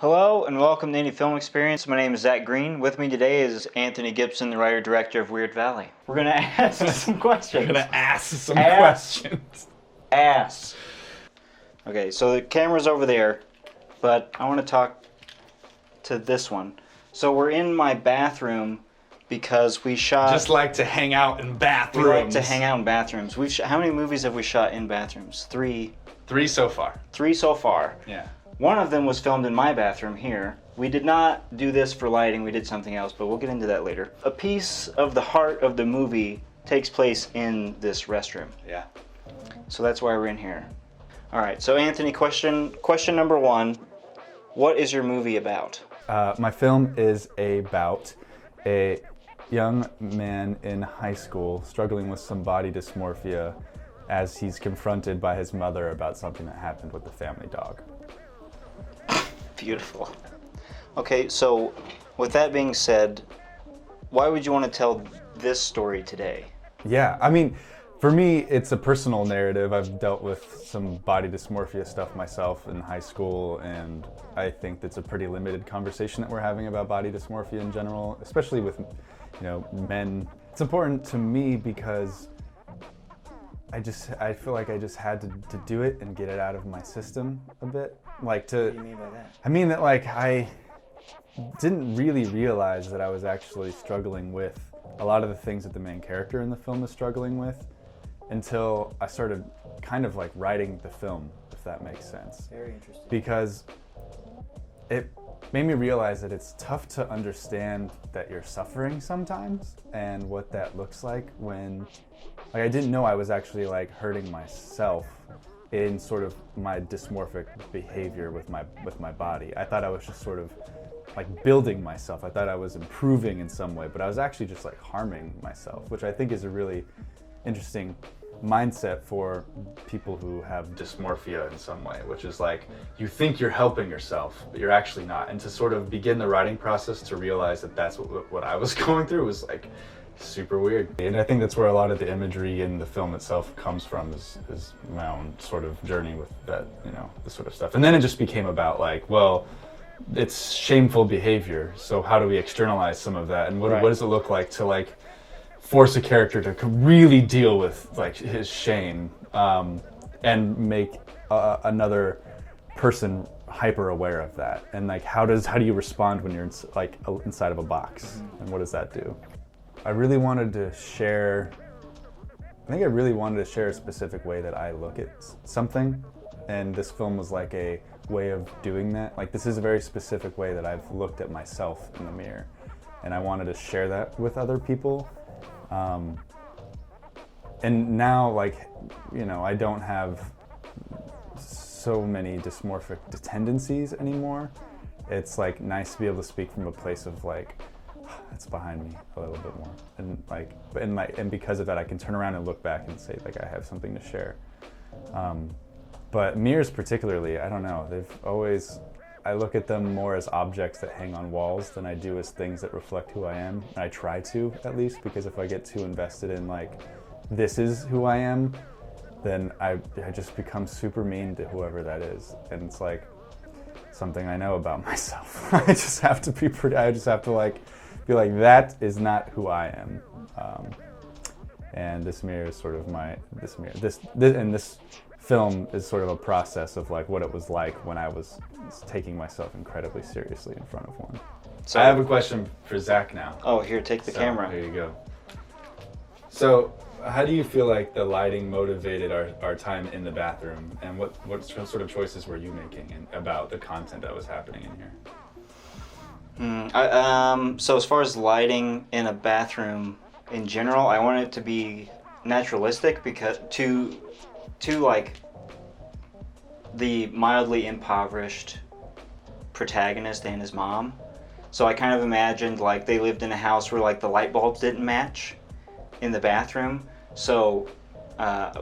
Hello and welcome to Indie Film Experience. My name is Zach Green. With me today is Anthony Gibson, the writer-director of Weird Valley. We're going to ask some questions. We're going to ask some questions. Ask. Okay, so the camera's over there, but I want to talk to this one. So we're in my bathroom because we shot... Just like to hang out in bathrooms. We like to hang out in bathrooms. How many movies have we shot in bathrooms? Three. Three so far. Three so far. Yeah. One of them was filmed in my bathroom here. We did not do this for lighting, we did something else, but we'll get into that later. A piece of the heart of the movie takes place in this restroom. Yeah. So that's why we're in here. All right, so Anthony, question number one. What is your movie about? My film is about a young man in high school struggling with some body dysmorphia as he's confronted by his mother about something that happened with the family dog. Beautiful. Okay, so with that being said, why would you want to tell this story today? Yeah, I mean, for me, it's a personal narrative. I've dealt with some body dysmorphia stuff myself in high school, and I think that's a pretty limited conversation that we're having about body dysmorphia in general, especially with, men. It's important to me because I feel like I just had to do it and get it out of my system a bit. What do you mean by that? I mean that I didn't really realize that I was actually struggling with a lot of the things that the main character in the film is struggling with until I started kind of writing the film, if that makes sense. Very interesting. Because it made me realize that it's tough to understand that you're suffering sometimes and what that looks like when I didn't know I was actually hurting myself in sort of my dysmorphic behavior with my body. I thought I was just sort of building myself. I thought I was improving in some way, but I was actually just harming myself, which I think is a really interesting mindset for people who have dysmorphia in some way, which is you think you're helping yourself, but you're actually not. And to sort of begin the writing process to realize that that's what I was going through was super weird. And I think that's where a lot of the imagery in the film itself comes from, is my own sort of journey with that, this sort of stuff. And then it just became about well, it's shameful behavior, so how do we externalize some of that? And what does it look like to force a character to really deal with his shame and make another person hyper aware of that? And how do you respond when you're inside of a box? And what does that do? I really wanted to share a specific way that I look at something, and this film was a way of doing that. This is a very specific way that I've looked at myself in the mirror, and I wanted to share that with other people. And now, I don't have so many dysmorphic tendencies anymore. It's nice to be able to speak from a place of it's behind me a little bit more, and because of that, I can turn around and look back and say I have something to share. But mirrors particularly, I don't know. I look at them more as objects that hang on walls than I do as things that reflect who I am. And I try to, at least, because if I get too invested in this is who I am, then I just become super mean to whoever that is. And it's something I know about myself. I just have to be be that is not who I am. And this mirror is sort of this film is sort of a process of what it was like when I was taking myself incredibly seriously in front of one. So I have a question for Zach now. Oh, here, take the camera. There you go. So how do you feel the lighting motivated our time in the bathroom, and what sort of choices were you making about the content that was happening in here? So as far as lighting in a bathroom in general, I want it to be naturalistic because to the mildly impoverished protagonist and his mom. So I kind of imagined they lived in a house where the light bulbs didn't match in the bathroom. So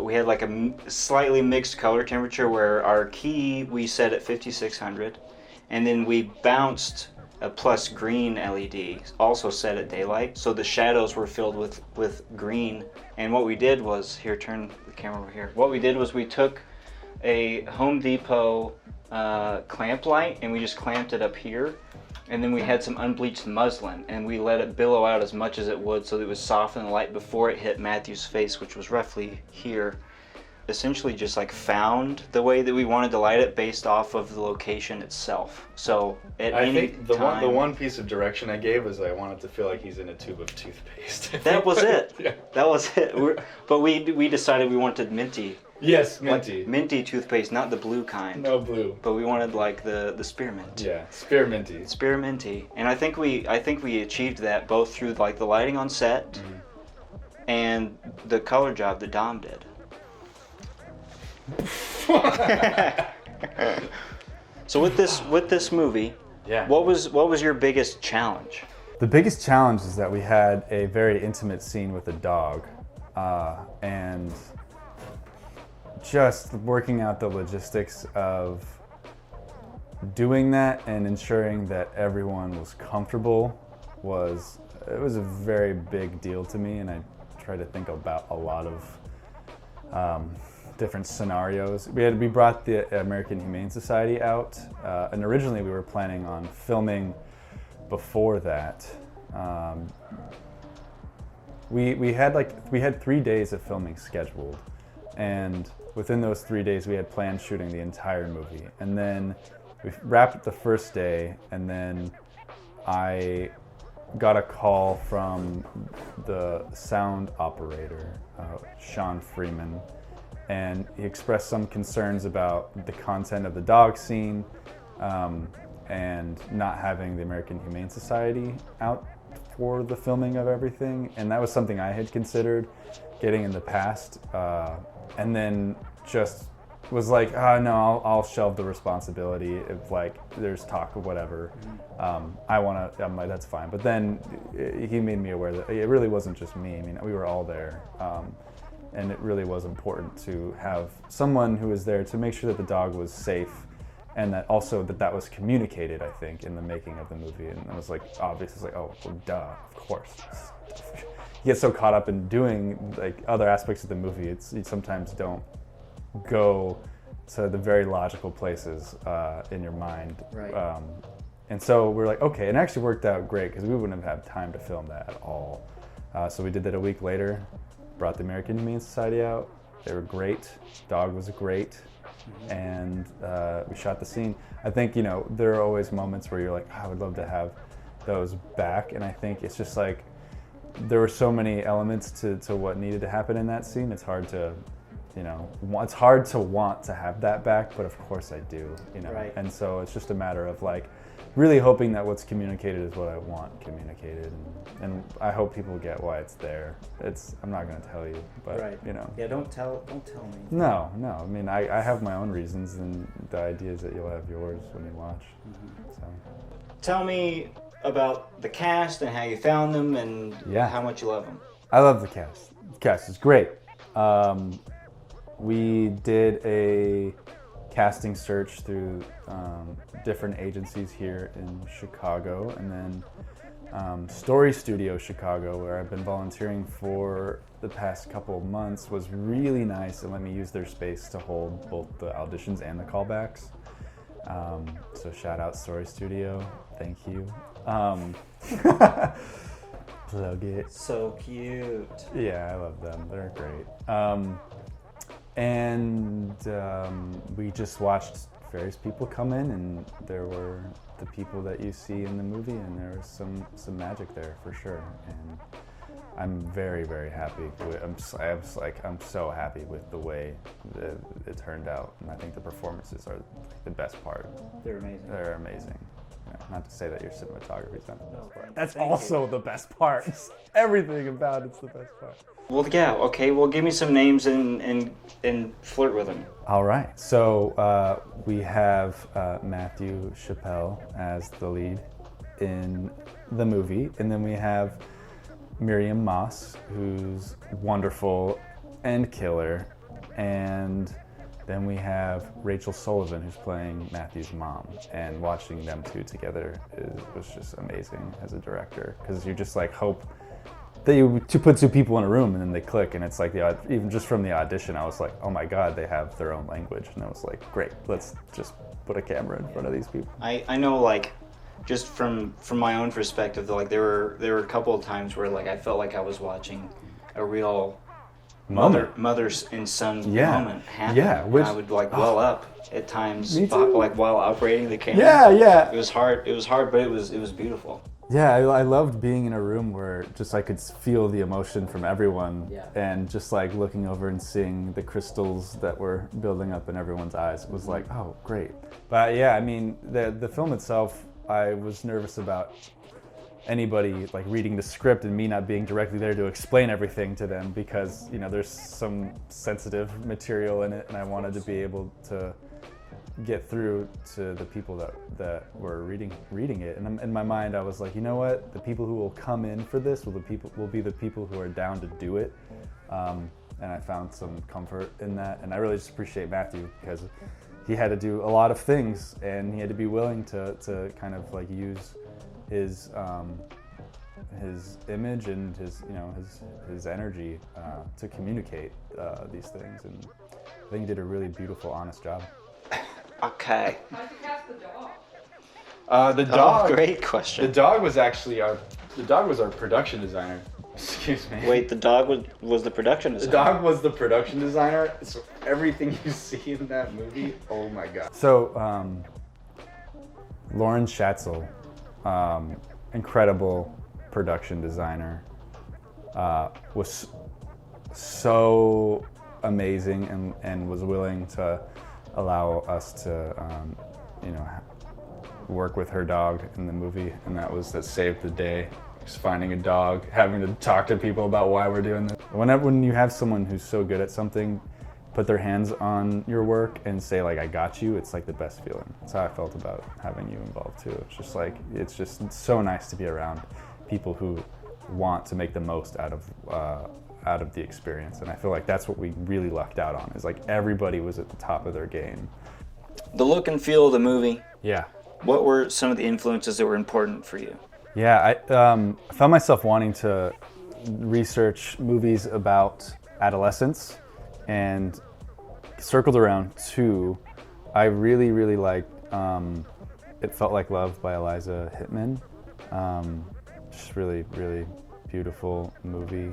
we had a slightly mixed color temperature where our key we set at 5600, and then we bounced a plus green LED, also set at daylight. So the shadows were filled with green. And what we did was, here, turn the camera over here. What we did was we took a Home Depot clamp light, and we just clamped it up here. And then we had some unbleached muslin, and we let it billow out as much as it would so that it would soften the light before it hit Matthew's face, which was roughly here. Essentially just like found the way that we wanted to light it based off of the location itself. So at I any think the time, one piece of direction I gave was I wanted to feel like he's in a tube of toothpaste. that was it. Yeah. That was it. But we decided we wanted minty. Yes, minty. Like minty toothpaste, not the blue kind. No blue. But we wanted like the spearmint. Yeah, spearminty. Spearminty. And I think we achieved that both through like the lighting on set and the color job that Dom did. So with this movie, Yeah. what was your biggest challenge? The biggest challenge is that we had a very intimate scene with a dog, and just working out the logistics of doing that and ensuring that everyone was comfortable was a very big deal to me, and I tried to think about a lot of different scenarios. We brought the American Humane Society out, and originally we were planning on filming before that. We had 3 days of filming scheduled, and within those 3 days we had planned shooting the entire movie. And then we wrapped the first day, and then I got a call from the sound operator, Sean Freeman, and he expressed some concerns about the content of the dog scene, and not having the American Humane Society out for the filming of everything. And that was something I had considered getting in the past, and then just was like, oh no, I'll shelve the responsibility if like there's talk of whatever. I'm like, that's fine. But then he made me aware that it really wasn't just me. I mean, we were all there. And it really was important to have someone who was there to make sure that the dog was safe, and that also that was communicated, I think, in the making of the movie. And I was like, obvious, it's like, oh, well, duh, of course. You get so caught up in doing like other aspects of the movie, you sometimes don't go to the very logical places in your mind. Right. And so we're like, okay, and it actually worked out great because we wouldn't have had time to film that at all. So we did that a week later. Brought the American Humane Society out. They were great. Dog was great, and we shot the scene. I think there are always moments where you're like, I would love to have those back, and I think it's just like there were so many elements to what needed to happen in that scene. It's hard to, it's hard to want to have that back, but of course I do, Right. And so it's just a matter of like really hoping that what's communicated is what I want communicated, and I hope people get why it's there. I'm not going to tell you, but Right. Yeah, don't tell me. No. I mean, I have my own reasons, and the idea is that you'll have yours when you watch. So. Tell me about the cast and how you found them and Yeah. how much you love them. I love the cast. The cast is great. We did a casting search through different agencies here in Chicago, and then Story Studio Chicago, where I've been volunteering for the past couple of months, was really nice and let me use their space to hold both the auditions and the callbacks. So shout out Story Studio, thank you. Plug it. So cute. Yeah, I love them. They're great. And we just watched various people come in, and there were the people that you see in the movie, and there was some magic there for sure. And I'm very, very happy. I'm so happy with the way it turned out, and I think the performances are the best part. They're amazing. They're amazing. Not to say that your cinematography is not the best part. That's also the best part. Everything about it's the best part. Well, yeah, okay. Well, give me some names and flirt with them. All right. So we have Matthew Chappelle as the lead in the movie, and then we have Miriam Moss, who's wonderful and killer, and then we have Rachel Sullivan, who's playing Matthew's mom, and watching them two together was just amazing as a director, because you just like hope to put two people in a room and then they click, and it's like even just from the audition, I was like, oh my god, they have their own language, and I was like, great, let's just put a camera in front of these people. I know, like, just from my own perspective, though, like there were a couple of times where like I felt like I was watching a real mother and son moment happen. Yeah, which I would like well up at times, like while operating the camera. Yeah. It was hard, but it was beautiful. Yeah, I loved being in a room where just I could feel the emotion from everyone, and just like looking over and seeing the crystals that were building up in everyone's eyes. It was like, oh, great. But yeah, I mean, the film itself, I was nervous about anybody like reading the script and me not being directly there to explain everything to them, because there's some sensitive material in it, and I wanted to be able to get through to the people that were reading it. And in my mind, I was like, you know what? The people who will come in for this will be the people who are down to do it. And I found some comfort in that. And I really just appreciate Matthew, because he had to do a lot of things, and he had to be willing to kind of like use his image and his energy to communicate these things. And I think he did a really beautiful, honest job. Okay. How'd you cast the dog? The dog. Oh, great question. The dog was actually our production designer. Excuse me. Wait, the dog was the production designer? The dog was the production designer. So everything you see in that movie, oh my god. So, Lauren Schatzel, incredible production designer, was so amazing and was willing to allow us to, work with her dog in the movie, and that saved the day. Just finding a dog, having to talk to people about why we're doing this. When you have someone who's so good at something, put their hands on your work and say like, I got you, it's like the best feeling. That's how I felt about having you involved too. It's just so nice to be around people who want to make the most out of the experience. And I feel like that's what we really lucked out on, is like everybody was at the top of their game. The look and feel of the movie. Yeah. What were some of the influences that were important for you? Yeah, I found myself wanting to research movies about adolescence, and circled around two. I really, really liked It Felt Like Love by Eliza Hittman. Just really, really beautiful movie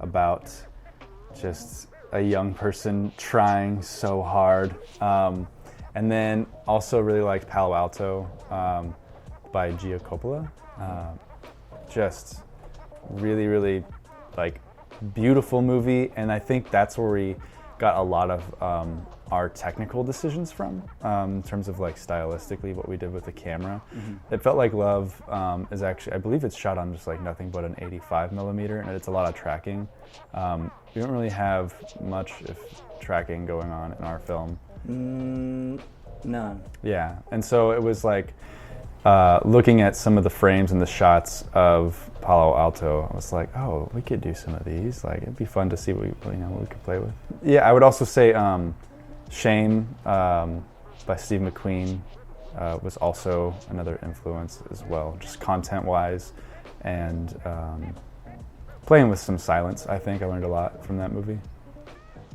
about just a young person trying so hard. And then also really liked Palo Alto by Zachypoopoopeepee. Just really, really like beautiful movie, and I think that's where we got a lot of our technical decisions from, in terms of like stylistically what we did with the camera. Mm-hmm. It Felt Like Love is actually, I believe it's shot on just like nothing but an 85 millimeter, and it's a lot of tracking. We don't really have much tracking going on in our film. None. Yeah, and so it was like looking at some of the frames and the shots of Palo Alto, I was like, oh, we could do some of these. Like, it'd be fun to see what we could play with. Yeah, I would also say Shame by Steve McQueen was also another influence as well, just content-wise, and playing with some silence. I think I learned a lot from that movie.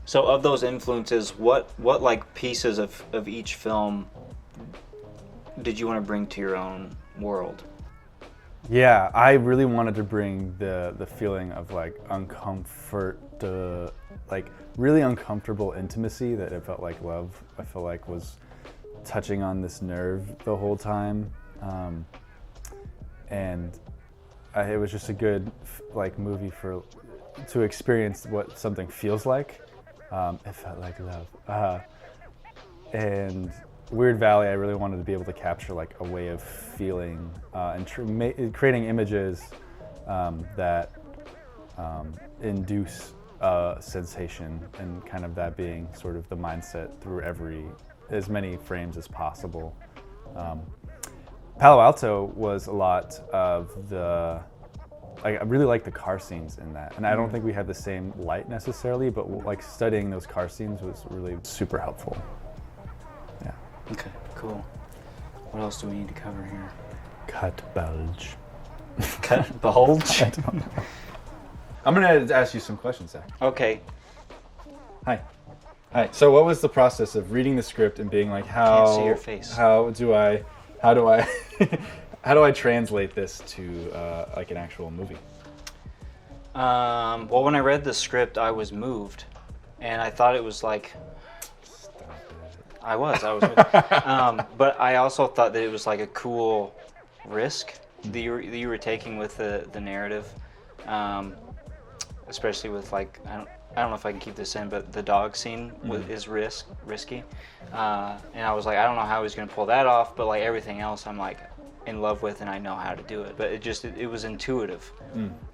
So of those influences, what like pieces of each film did you want to bring to your own world? Yeah, I really wanted to bring the feeling of like like really uncomfortable intimacy that It Felt Like Love, I feel like was touching on this nerve the whole time. And it was just a good like movie to experience what something feels like. It felt like love. And Weird Valley, I really wanted to be able to capture like a way of feeling and creating images that induce sensation, and kind of that being sort of the mindset through as many frames as possible. Palo Alto was a lot of I really like the car scenes in that, and I don't think we had the same light necessarily, but like studying those car scenes was really super helpful. Yeah. Okay, cool. What else do we need to cover here? Cut bulge. Cut bulge? I don't know. I'm gonna ask you some questions, Zach. Okay. Hi. So what was the process of reading the script and being like, Can't see your face. how do I how do I translate this to like an actual movie? Well, when I read the script, I was moved, and I thought it was like. Stop it. I was. But I also thought that it was like a cool risk that you were taking with the narrative, especially with like I don't know if I can keep this in, but the dog scene is risky, and I was like, I don't know how he's gonna pull that off, but like everything else, I'm like in love with, and I know how to do it. But it was intuitive,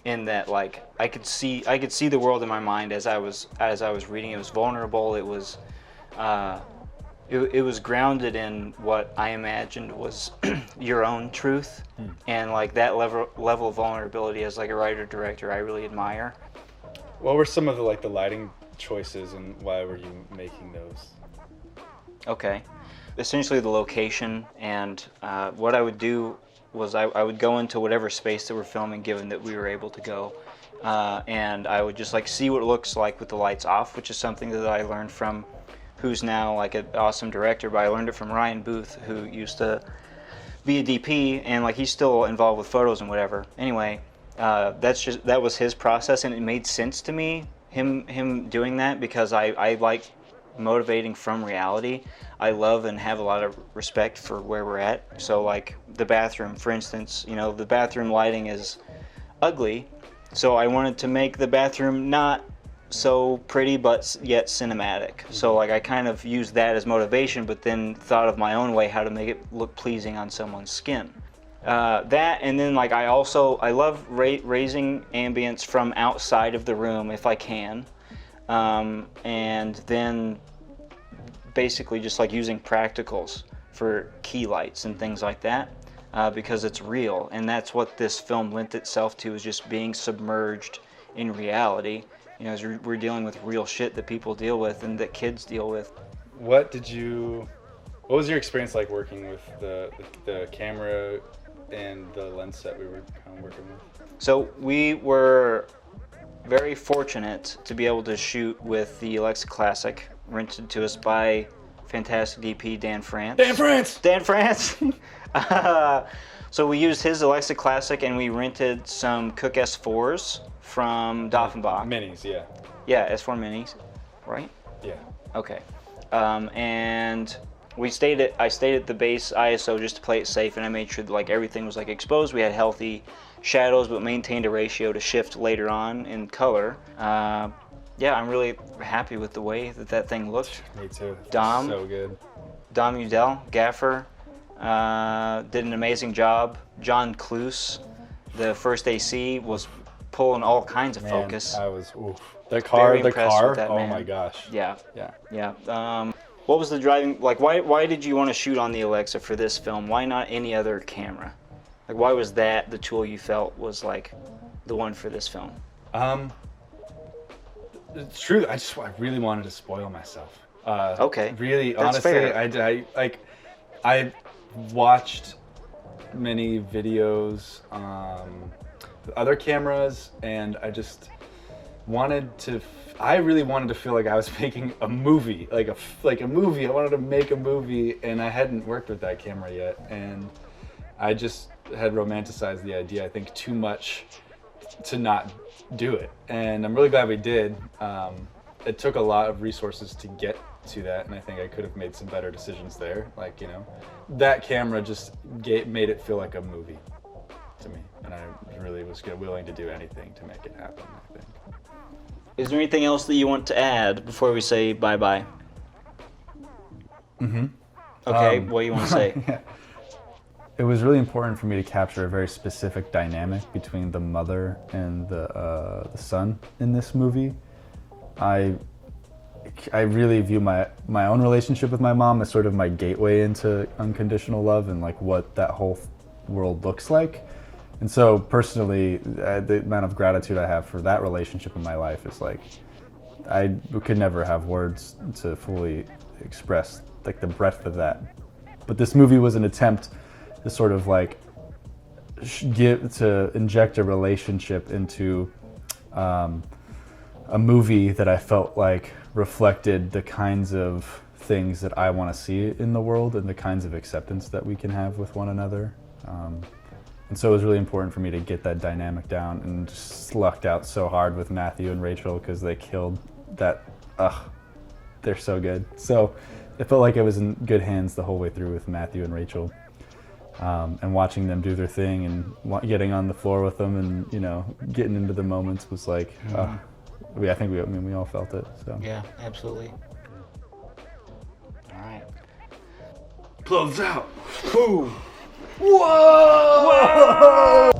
in that like I could see the world in my mind as I was reading. It was vulnerable. It was. It was grounded in what I imagined was your own truth, and like that level of vulnerability as like a writer-director, I really admire. What were some of the lighting choices and why were you making those? Okay, essentially the location, and what I would do was I would go into whatever space that we're filming, given that we were able to go, and I would just like see what it looks like with the lights off, which is something that I learned from. Who's now like an awesome director, but I learned it from Ryan Booth, who used to be a DP, and like he's still involved with photos and whatever. Anyway, that was his process, and it made sense to me, him doing that, because I like motivating from reality. I love and have a lot of respect for where we're at. So like the bathroom, for instance, the bathroom lighting is ugly, so I wanted to make the bathroom not so pretty but yet cinematic. So like I kind of used that as motivation, but then thought of my own way how to make it look pleasing on someone's skin. That, and then like I love raising ambience from outside of the room if I can, and then basically just like using practicals for key lights and things like that, because it's real, and that's what this film lent itself to, is just being submerged in reality. As we're dealing with real shit that people deal with and that kids deal with. What was your experience like working with the camera and the lens set we were kind of working with? So we were very fortunate to be able to shoot with the Alexa Classic, rented to us by fantastic DP Dan France. Dan France! So we used his Alexa Classic, and we rented some Cook S4s from Doffenbach. Minis, yeah. Yeah, S4 minis, right? Yeah. Okay. And I stayed at the base ISO just to play it safe, and I made sure that like everything was like exposed. We had healthy shadows, but maintained a ratio to shift later on in color. Yeah, I'm really happy with the way that thing looked. Me too. Dom. So good. Dom Udell, gaffer, did an amazing job. John Cluse, the first AC, was pulling all kinds of focus. I was the car. With that, oh man. my gosh. Yeah. What was the driving, like why did you want to shoot on the Alexa for this film? Why not any other camera? Like why was that the tool you felt was like the one for this film? It's true. I really wanted to spoil myself. Okay. Really, That's honestly, fair. I watched many videos with other cameras, and I just wanted to. I really wanted to feel like I was making a movie, like a movie. I wanted to make a movie, and I hadn't worked with that camera yet, and I just had romanticized the idea, I think, too much to not do it. And I'm really glad we did. It took a lot of resources to get to that, and I think I could have made some better decisions there. Like, that camera just made it feel like a movie to me, and I really was willing to do anything to make it happen, I think. Is there anything else that you want to add before we say bye-bye? Mm-hmm. Okay, what do you want to say? Yeah. It was really important for me to capture a very specific dynamic between the mother and the son in this movie. I really view my own relationship with my mom as sort of my gateway into unconditional love and like what that whole world looks like. And so personally, the amount of gratitude I have for that relationship in my life is like, I could never have words to fully express like the breadth of that. But this movie was an attempt to sort of like inject a relationship into a movie that I felt like reflected the kinds of things that I want to see in the world and the kinds of acceptance that we can have with one another. And so it was really important for me to get that dynamic down, and just lucked out so hard with Matthew and Rachel because they killed that. They're so good. So it felt like I was in good hands the whole way through with Matthew and Rachel. And watching them do their thing and getting on the floor with them and, you know, getting into the moments was like, I think we all felt it. So Yeah, absolutely. All right. Close out. Boom. Whoa! Whoa!